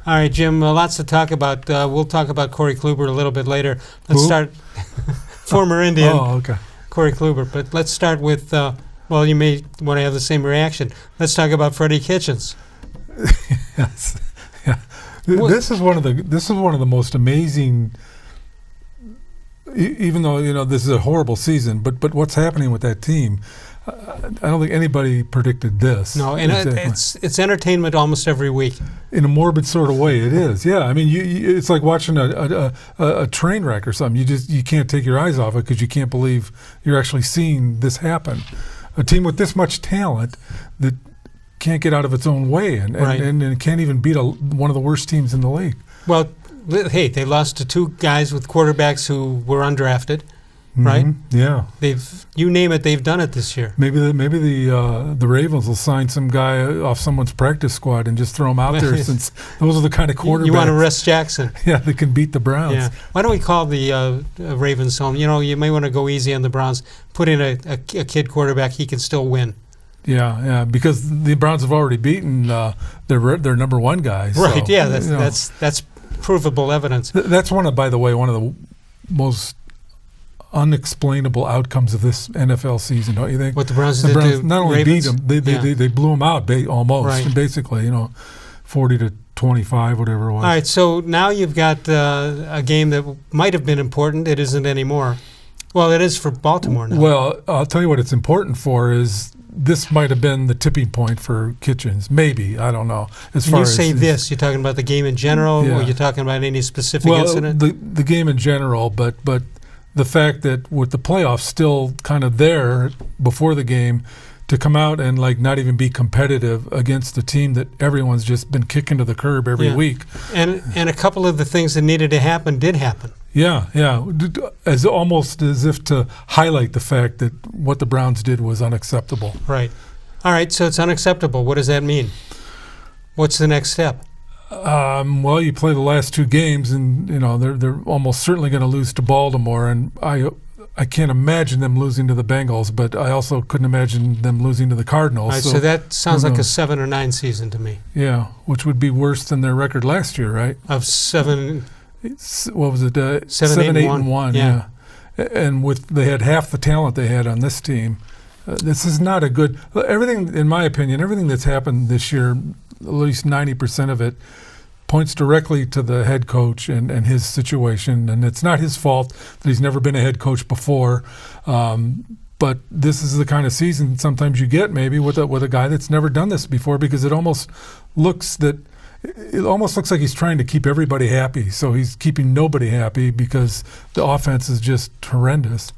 All right, Jim, lots to talk about. We'll talk about Corey Kluber a little bit later. Let's Who? start. Former Indian. Oh, okay. Corey Kluber. But let's start with, well, you may want to have the same reaction. Let's talk about Freddie Kitchens. Yes. Yeah. This is one of the most amazing. Even though this is a horrible season, but what's happening with that team? I don't think anybody predicted this. No, and it's entertainment almost every week. In a morbid sort of way, it is. Yeah, I mean, it's like watching a train wreck or something. You can't take your eyes off it because you can't believe you're actually seeing this happen. A team with this much talent that can't get out of its own way and can't even beat one of the worst teams in the league. Well, hey, they lost to two guys with quarterbacks who were undrafted. Right? Yeah. You name it, they've done it this year. Maybe the Ravens will sign some guy off someone's practice squad and just throw him out there, since those are the kind of quarterbacks. You want to rest Jackson? Yeah, they can beat the Browns. Yeah. Why don't we call the Ravens home? You may want to go easy on the Browns. Put in a kid quarterback; he can still win. Yeah, because the Browns have already beaten their number one guys. Right. So, yeah, that's provable evidence. That's one of the most unexplainable outcomes of this NFL season, don't you think? What the Browns did to not only Ravens? beat them, they blew them out almost, right. Basically, 40-25, whatever it was. All right, so now you've got a game that might have been important. It isn't anymore. Well, it is for Baltimore now. Well, I'll tell you what it's important for is this might have been the tipping point for Kitchens. Maybe, I don't know. When you say this, you're talking about the game in general, or you're talking about any specific incident? The game in general, but the fact that with the playoffs still kind of there before the game, to come out and not even be competitive against a team that everyone's just been kicking to the curb every week. And a couple of the things that needed to happen did happen. Yeah, almost as if to highlight the fact that what the Browns did was unacceptable. Right. All right, so it's unacceptable. What does that mean? What's the next step? Well, you play the last two games, and they're almost certainly going to lose to Baltimore, and I can't imagine them losing to the Bengals, but I also couldn't imagine them losing to the Cardinals. All right, so that sounds like a 7 or 9 season to me. Yeah, which would be worse than their record last year, right? Of 7. What was it? 7, 8, and 1. Yeah. And they had half the talent they had on this team. This is not a good. Everything, in my opinion, everything that's happened this year, at least 90% of it, points directly to the head coach and his situation. And it's not his fault that he's never been a head coach before. But this is the kind of season sometimes you get maybe with a guy that's never done this before, because it almost looks like he's trying to keep everybody happy. So he's keeping nobody happy because the offense is just horrendous.